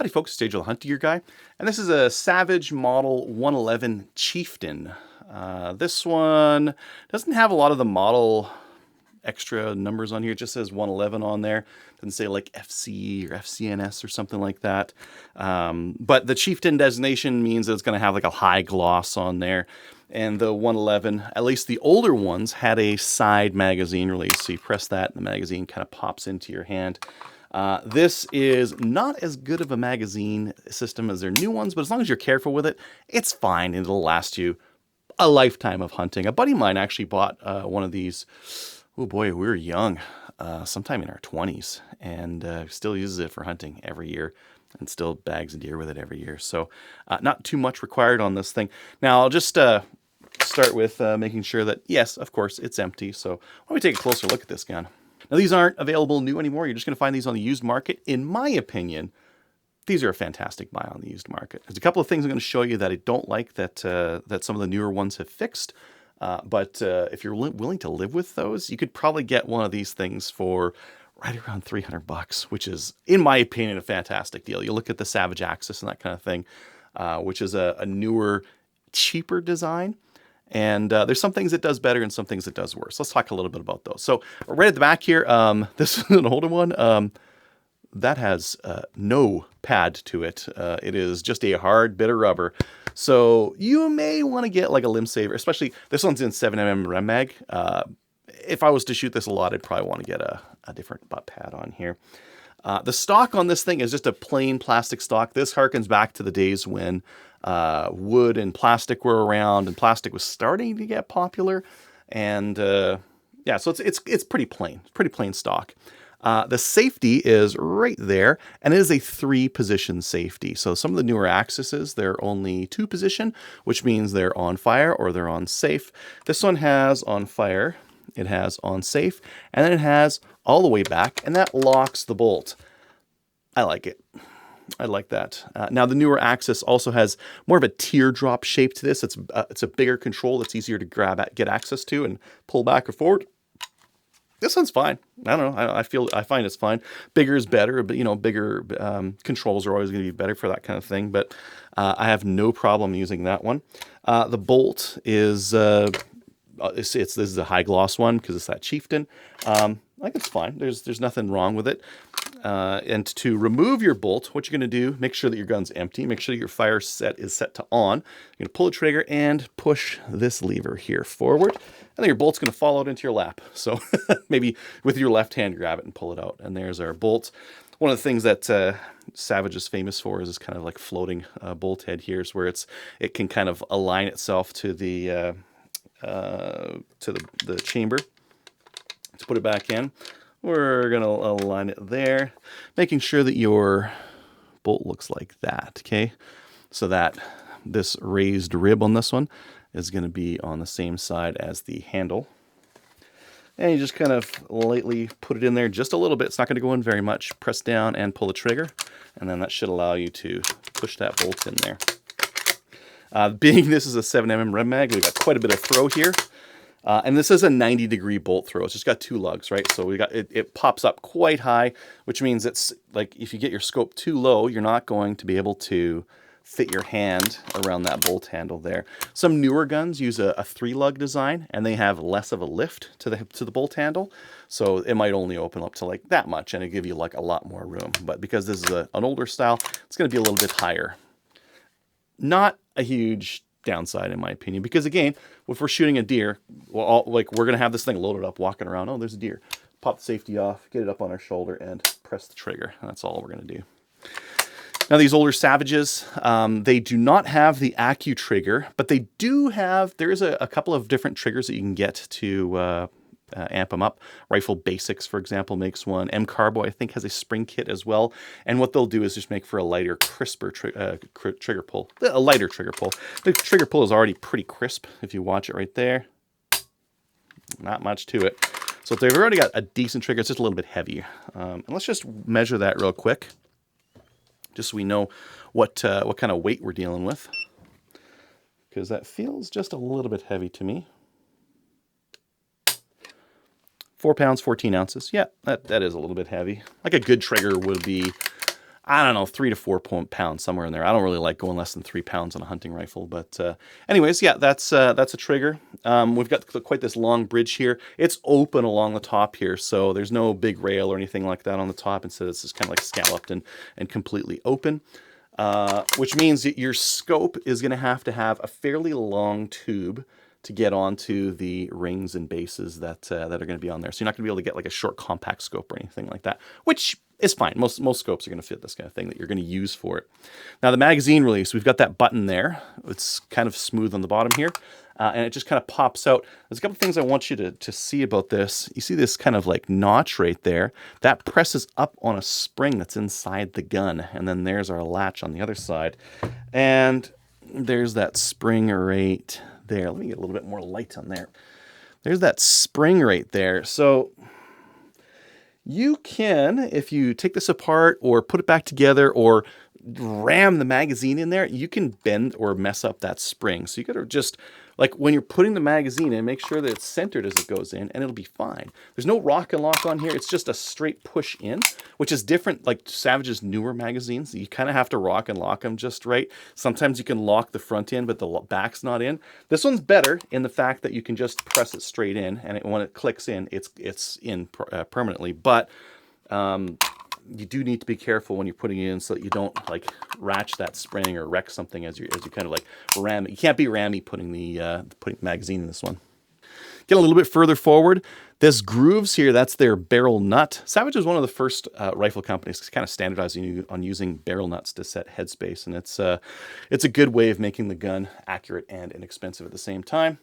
Howdy folks, Stage of the Hunt Gear Guy, and this is a Savage Model 111 Chieftain. This one doesn't have a lot of the model extra numbers on here. It just says 111 on there. Doesn't say like FC or FCNS or something like that. But the Chieftain designation means that it's going to have like a high gloss on there. And the 111, at least the older ones, had a side magazine release. So you press that and the magazine kind of pops into your hand. This is not as good of a magazine system as their new ones, but as long as you're careful with it, it's fine. It'll last you a lifetime of hunting. A buddy of mine actually bought one of these. Oh boy, we were young, sometime in our 20s, and still uses it for hunting every year and still bags a deer with it every year. So not too much required on this thing. Now I'll just start with making sure that, yes, of course, it's empty. So why don't we take a closer look at this gun. Now, these aren't available new anymore. You're just going to find these on the used market. In my opinion, these are a fantastic buy on the used market. There's a couple of things I'm going to show you that I don't like that that some of the newer ones have fixed. But if you're willing to live with those, you could probably get one of these things for right around $300, which is, in my opinion, a fantastic deal. You look at the Savage Axis and that kind of thing, which is a newer, cheaper design. And there's some things it does better and some things it does worse. Let's talk a little bit about those. So right at the back here, this is an older one. That has no pad to it. It is just a hard bit of rubber. So you may want to get like a limb saver, especially this one's in 7mm Rem Mag. If I was to shoot this a lot, I'd probably want to get a different butt pad on here. The stock on this thing is just a plain plastic stock. This harkens back to the days when wood and plastic were around, and plastic was starting to get popular. And yeah, so it's pretty plain. It's pretty plain stock. The safety is right there, and it is a 3-position safety. So some of the newer Axis, they're only 2-position, which means they're on fire or they're on safe. This one has on fire, it has on safe, and then it has all the way back, and that locks the bolt. I like it. I like that. Now the newer Axis also has more of a teardrop shape to this. It's a bigger control that's easier to get access to and pull back or forward. This one's fine. I don't know. I find it's fine. Bigger is better, but bigger controls are always going to be better for that kind of thing. But I have no problem using that one. The bolt is this is a high gloss one because it's that Chieftain. I think it's fine. There's nothing wrong with it. And to remove your bolt, what you're going to do, make sure that your gun's empty. Make sure that your fire set is set to on. You're going to pull the trigger and push this lever here forward. And then your bolt's going to fall out into your lap. So maybe with your left hand, grab it and pull it out. And there's our bolt. One of the things that Savage is famous for is this kind of like floating bolt head here, is where it can kind of align itself to the chamber. To put it back in, we're going to align it there, making sure that your bolt looks like that, okay? So that this raised rib on this one is going to be on the same side as the handle. And you just kind of lightly put it in there just a little bit. It's not going to go in very much. Press down and pull the trigger, and then that should allow you to push that bolt in there. Being this is a 7mm Rem Mag, we've got quite a bit of throw here. And this is a 90-degree bolt throw. It's just got 2 lugs, right? So we got it pops up quite high, which means it's like if you get your scope too low, you're not going to be able to fit your hand around that bolt handle there. Some newer guns use a 3-lug design, and they have less of a lift to the bolt handle. So it might only open up to like that much, and it give you like a lot more room. But because this is an older style, it's going to be a little bit higher. Not a huge downside in my opinion, because again, if we're shooting a deer, we're going to have this thing loaded up, walking around. Oh, there's a deer. Pop the safety off, get it up on our shoulder, and press the trigger. That's all we're going to do. Now, these older Savages, they do not have the AccuTrigger, but they do have. There is a couple of different triggers that you can get to amp them up. Rifle Basics, for example, makes one. M-Carbo, I think, has a spring kit as well. And what they'll do is just make for a lighter, crisper trigger pull. A lighter trigger pull. The trigger pull is already pretty crisp if you watch it right there. Not much to it. So if they've already got a decent trigger, it's just a little bit heavier. And let's just measure that real quick, just so we know what kind of weight we're dealing with. Because that feels just a little bit heavy to me. 4 pounds, 14 ounces. Yeah, that is a little bit heavy. Like a good trigger would be, I don't know, 3 to 4 pounds, somewhere in there. I don't really like going less than 3 pounds on a hunting rifle, but anyways, yeah, that's a trigger. We've got quite this long bridge here. It's open along the top here, so there's no big rail or anything like that on the top. Instead, it's just kind of like scalloped and completely open, which means that your scope is going to have a fairly long tube to get onto the rings and bases that are going to be on there. So you're not going to be able to get like a short compact scope or anything like that, which is fine. Most scopes are going to fit this kind of thing that you're going to use for it. Now the magazine release, we've got that button there. It's kind of smooth on the bottom here, and it just kind of pops out. There's a couple things I want you to see about this. You see this kind of like notch right there? That presses up on a spring that's inside the gun, and then there's our latch on the other side. And there's that spring right there. Let me get a little bit more light on there. There's that spring right there. So you can, if you take this apart or put it back together or ram the magazine in there, you can bend or mess up that spring. So you got to just, like when you're putting the magazine in, make sure that it's centered as it goes in, and it'll be fine. There's no rock and lock on here. It's just a straight push in, which is different. Like Savage's newer magazines, you kind of have to rock and lock them just right. Sometimes you can lock the front in, but the back's not in. This one's better in the fact that you can just press it straight in, and when it clicks in, it's in permanently. But you do need to be careful when you're putting it in so that you don't like ratchet that spring or wreck something as you kind of like ram it. You can't be rammy putting the magazine in this one. Get a little bit further forward. This grooves here, that's their barrel nut. Savage is one of the first rifle companies to kind of standardizing on using barrel nuts to set headspace, and it's a good way of making the gun accurate and inexpensive at the same time.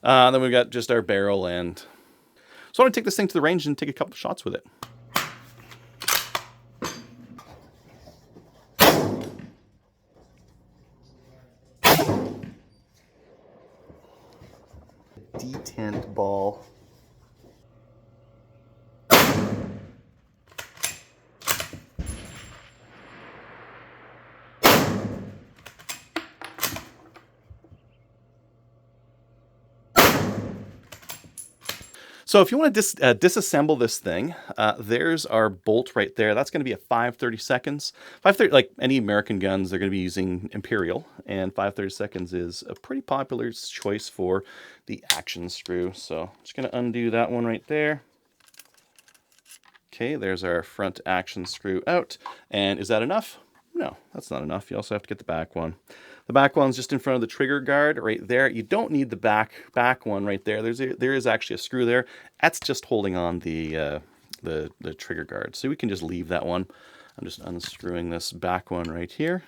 Then we've got just our barrel, and so I want to take this thing to the range and take a couple shots with it. Detent ball. So if you want to disassemble this thing, there's our bolt right there. That's going to be a 5/32. 5/30, like any American guns, they're going to be using Imperial, and 5/32 is a pretty popular choice for the action screw. So I'm just going to undo that one right there. Okay, there's our front action screw out. And is that enough? No, that's not enough. You also have to get the back one. The back one's just in front of the trigger guard right there. You don't need the back one right there. There is actually a screw there. That's just holding on the trigger guard. So we can just leave that one. I'm just unscrewing this back one right here.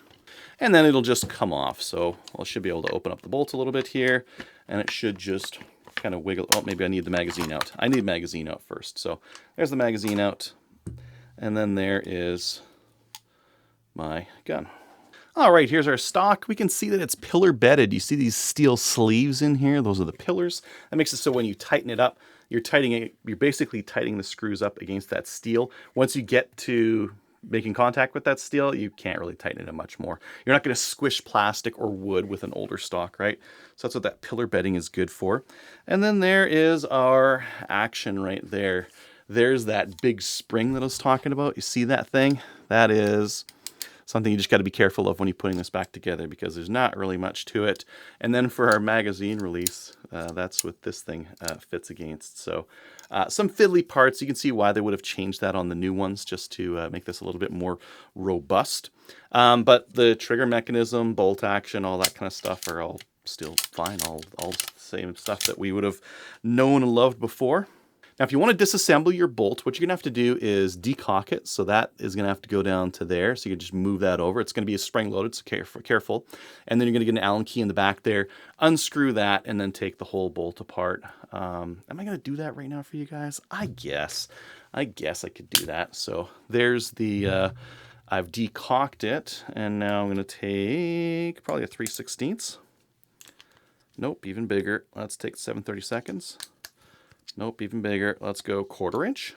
And then it'll just come off. So I should be able to open up the bolt a little bit here. And it should just kind of wiggle. Oh, maybe I need the magazine out. I need magazine out first. So there's the magazine out. And then there is my gun. All right, here's our stock. We can see that it's pillar bedded. You see these steel sleeves in here? Those are the pillars. That makes it so when you tighten it up, you're basically tightening the screws up against that steel. Once you get to making contact with that steel, you can't really tighten it up much more. You're not going to squish plastic or wood with an older stock, right? So that's what that pillar bedding is good for. And then there is our action right there. There's that big spring that I was talking about. You see that thing? That is something you just got to be careful of when you're putting this back together, because there's not really much to it. And then for our magazine release, that's what this thing fits against. So some fiddly parts. You can see why they would have changed that on the new ones, just to make this a little bit more robust. But the trigger mechanism, bolt action, all that kind of stuff are all still fine. All the same stuff that we would have known and loved before. Now, if you want to disassemble your bolt, what you're going to have to do is decock it. So that is going to have to go down to there. So you can just move that over. It's going to be a spring-loaded, so careful. And then you're going to get an Allen key in the back there, unscrew that, and then take the whole bolt apart. Am I going to do that right now for you guys? I guess I could do that. So there's the, I've decocked it, and now I'm going to take probably a 3/16. Nope, even bigger. Let's take 7/32. Nope, even bigger. Let's go 1/4 inch.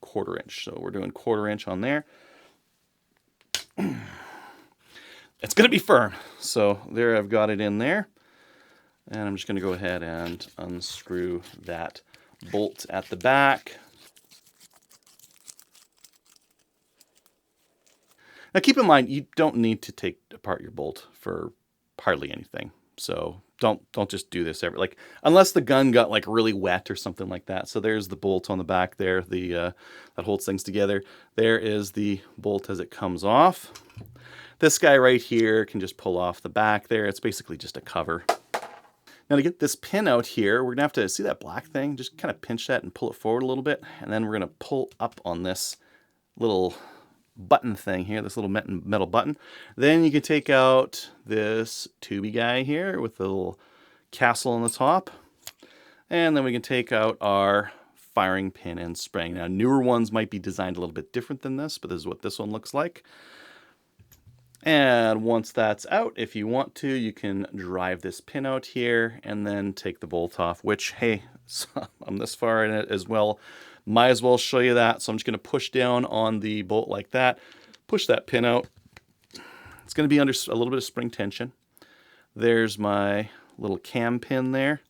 1/4 inch. So we're doing 1/4 inch on there. It's going to be firm. So there, I've got it in there. And I'm just going to go ahead and unscrew that bolt at the back. Now keep in mind, you don't need to take apart your bolt for hardly anything. So don't just do this ever, like, unless the gun got like really wet or something like that. So there's the bolt on the back there, the that holds things together. There is the bolt as it comes off. This guy right here can just pull off the back there. It's basically just a cover. Now to get this pin out here, we're gonna have to see that black thing, just kind of pinch that and pull it forward a little bit. And then we're gonna pull up on this little button thing here, this little metal button. Then you can take out this tubey guy here with the little castle on the top. And then we can take out our firing pin and spring. Now newer ones might be designed a little bit different than this, but this is what this one looks like. And once that's out, if you want to, you can drive this pin out here and then take the bolt off, which, hey, I'm this far in it as well. Might as well show you that. So I'm just going to push down on the bolt like that, push that pin out. It's going to be under a little bit of spring tension. There's my little cam pin there.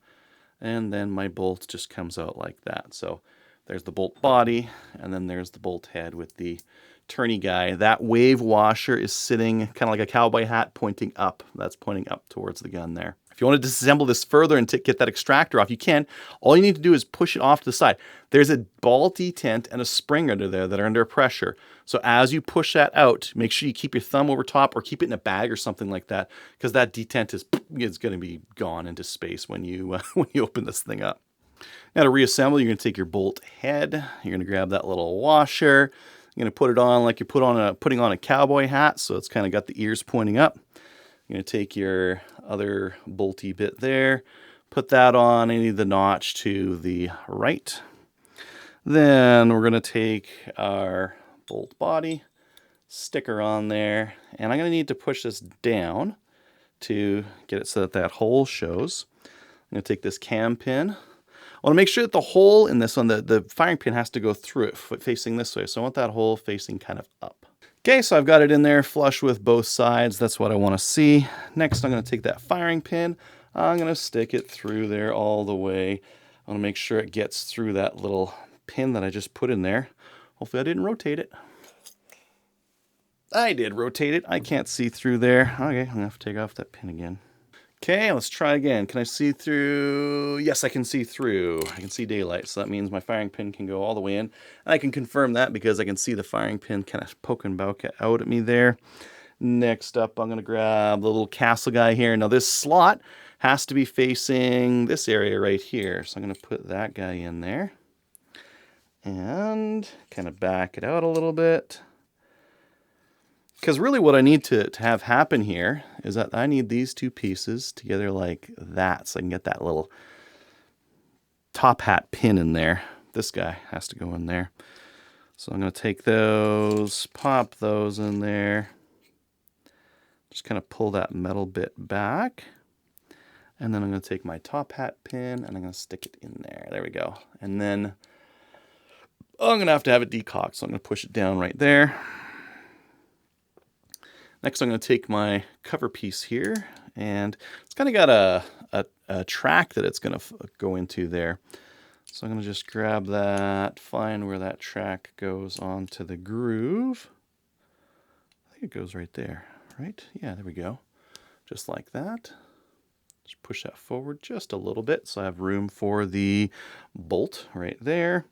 And then my bolt just comes out like that. So there's the bolt body, and then there's the bolt head with the turny guy. That wave washer is sitting kind of like a cowboy hat pointing up. That's pointing up towards the gun there. If you want to disassemble this further and get that extractor off, you can. All you need to do is push it off to the side. There's a ball detent and a spring under there that are under pressure. So as you push that out, make sure you keep your thumb over top or keep it in a bag or something like that, because that detent is going to be gone into space when you when you open this thing up. Now to reassemble, you're going to take your bolt head. You're going to grab that little washer. You're going to put it on like you're putting on a cowboy hat, so it's kind of got the ears pointing up. You're going to take your other bolty bit there, put that on any of the notch to the right. Then we're going to take our bolt body, stick her on there, and I'm going to need to push this down to get it so that that hole shows. I'm going to take this cam pin. I want to make sure that the hole in this one, the firing pin has to go through it facing this way. So I want that hole facing kind of up. Okay, so I've got it in there flush with both sides. That's what I want to see. Next, I'm going to take that firing pin. I'm going to stick it through there all the way. I want to make sure it gets through that little pin that I just put in there. Hopefully I didn't rotate it. I did rotate it. I can't see through there. Okay, I'm going to have to take off that pin again. Okay, let's try again. Can I see through? Yes, I can see through. I can see daylight, so that means my firing pin can go all the way in. I can confirm that because I can see the firing pin kind of poking back out at me there. Next up, I'm going to grab the little castle guy here. Now this slot has to be facing this area right here. So I'm going to put that guy in there and kind of back it out a little bit. Because really what I need to have happen here is that I need these two pieces together like that, so I can get that little top hat pin in there. This guy has to go in there. So I'm going to take those, pop those in there, just kind of pull that metal bit back. And then I'm going to take my top hat pin and I'm going to stick it in there. There we go. And then I'm going to have it decocked, so I'm going to push it down right there. Next, I'm going to take my cover piece here, and it's kind of got a track that it's going to go into there. So I'm going to just grab that, find where that track goes onto the groove. I think it goes right there, right? Yeah, there we go. Just like that. Just push that forward just a little bit so I have room for the bolt right there.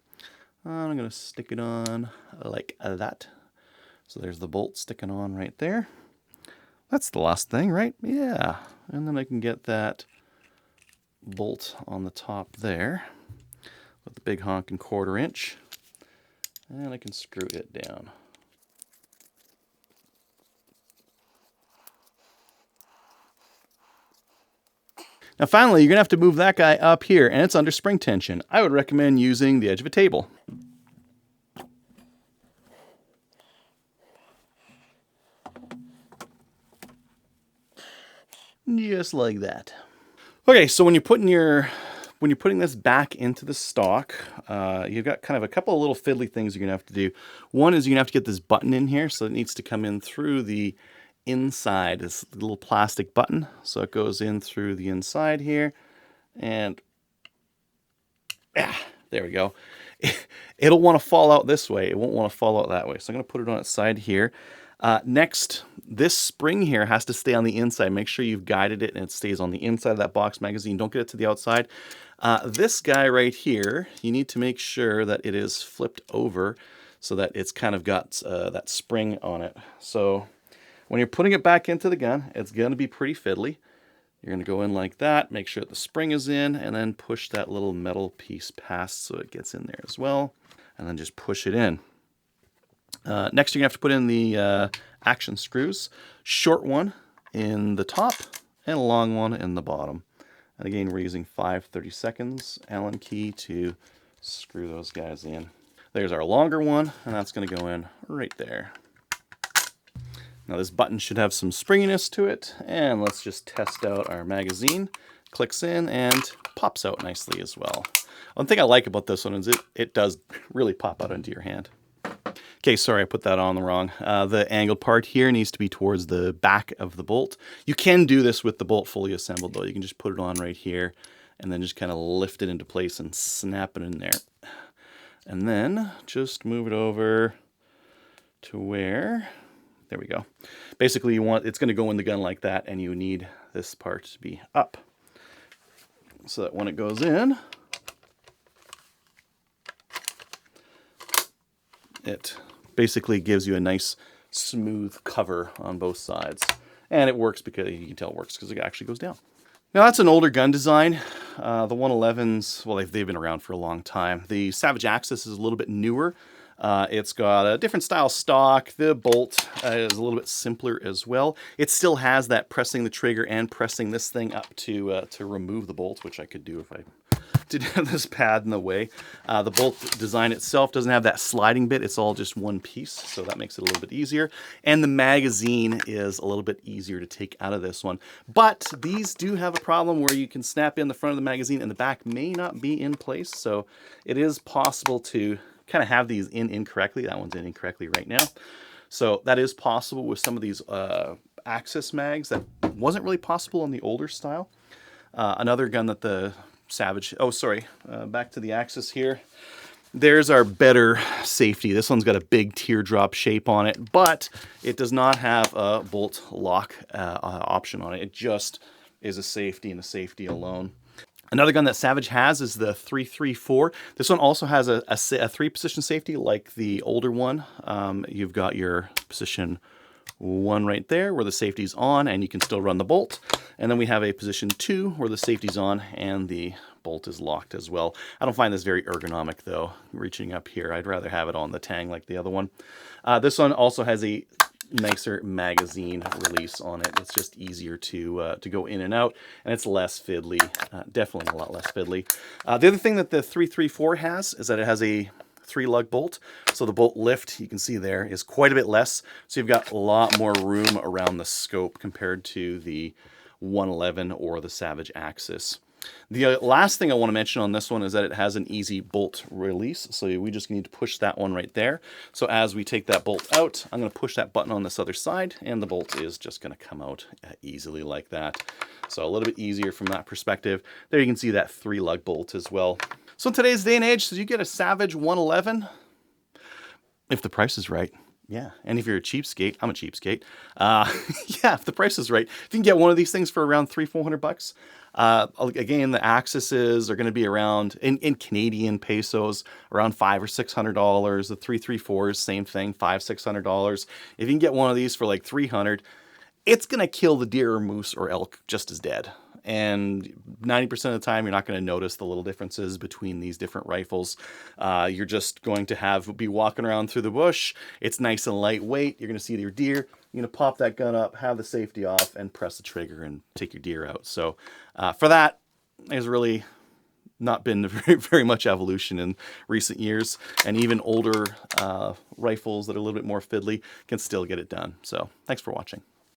I'm going to stick it on like that. So there's the bolt sticking on right there. That's the last thing, right? Yeah. And then I can get that bolt on the top there with the big honking 1/4 inch. And I can screw it down. Now finally, you're going to have to move that guy up here, and it's under spring tension. I would recommend using the edge of a table. Just like that. Okay, so when you're putting this back into the stock, you've got kind of a couple of little fiddly things you're gonna have to do. One is you're gonna have to get this button in here, so it needs to come in through the inside, this little plastic button. So it goes in through the inside here, and there we go. It'll want to fall out this way. It won't want to fall out that way. So I'm gonna put it on its side here. Next, this spring here has to stay on the inside. Make sure you've guided it and it stays on the inside of that box magazine. Don't get it to the outside. This guy right here, you need to make sure that it is flipped over so that it's kind of got that spring on it. So when you're putting it back into the gun, it's going to be pretty fiddly. You're going to go in like that, make sure that the spring is in, and then push that little metal piece past so it gets in there as well, and then just push it in. Next, you're going to have to put in the action screws. Short one in the top and a long one in the bottom. And again, we're using 5/32 Allen key to screw those guys in. There's our longer one, and that's going to go in right there. Now this button should have some springiness to it, and let's just test out our magazine. Clicks in and pops out nicely as well. One thing I like about this one is it does really pop out into your hand. Okay, sorry, I put that on the wrong. The angled part here needs to be towards the back of the bolt. You can do this with the bolt fully assembled though. You can just put it on right here and then just kind of lift it into place and snap it in there. And then just move it over to where, there we go. Basically it's going to go in the gun like that, and you need this part to be up so that when it goes in, it basically gives you a nice smooth cover on both sides. And it works because, you can tell it works because it actually goes down. Now that's an older gun design. The 111s, well, they've been around for a long time. The Savage Axis is a little bit newer. It's got a different style stock. The bolt is a little bit simpler as well. It still has that pressing the trigger and pressing this thing up to remove the bolt, which I could do if I didn't have this pad in the way. The bolt design itself doesn't have that sliding bit. It's all just one piece, so that makes it a little bit easier. And the magazine is a little bit easier to take out of this one. But these do have a problem where you can snap in the front of the magazine and the back may not be in place, so it is possible to kind of have these in incorrectly. That one's in incorrectly right now. So that is possible with some of these Axis mags. That wasn't really possible on the older style. Another gun that the Savage, back to the Axis here. There's our better safety. This one's got a big teardrop shape on it, but it does not have a bolt lock option on it. It just is a safety and a safety alone. Another gun that Savage has is the 334. This one also has a 3-position safety like the older one. You've got your position 1 right there where the safety's on and you can still run the bolt. And then we have a position 2 where the safety's on and the bolt is locked as well. I don't find this very ergonomic though, reaching up here. I'd rather have it on the tang like the other one. This one also has a nicer magazine release on it. It's just easier to go in and out, and it's less fiddly, definitely a lot less fiddly. The other thing that the 334 has is that it has a 3-lug bolt, so the bolt lift, you can see there, is quite a bit less, so you've got a lot more room around the scope compared to the 111 or the Savage Axis. The last thing I want to mention on this one is that it has an easy bolt release, so we just need to push that one right there. So as we take that bolt out, I'm going to push that button on this other side, and the bolt is just going to come out easily like that. So a little bit easier from that perspective. There you can see that 3-lug bolt as well. So in today's day and age, so you get a Savage 111, if the price is right. Yeah, and if you're a cheapskate, I'm a cheapskate. Yeah, if the price is right, if you can get one of these things for around $300-400. Again, the Axises are going to be around, in Canadian pesos, around $500 or $600. The 334s, same thing, $500-600. If you can get one of these for like $300, it's going to kill the deer or moose or elk just as dead. And 90% of the time, you're not going to notice the little differences between these different rifles. You're just going to be walking around through the bush. It's nice and lightweight. You're going to see your deer. You're going to pop that gun up, have the safety off, and press the trigger and take your deer out. So for that, there's really not been very much evolution in recent years. And even older rifles that are a little bit more fiddly can still get it done. So thanks for watching.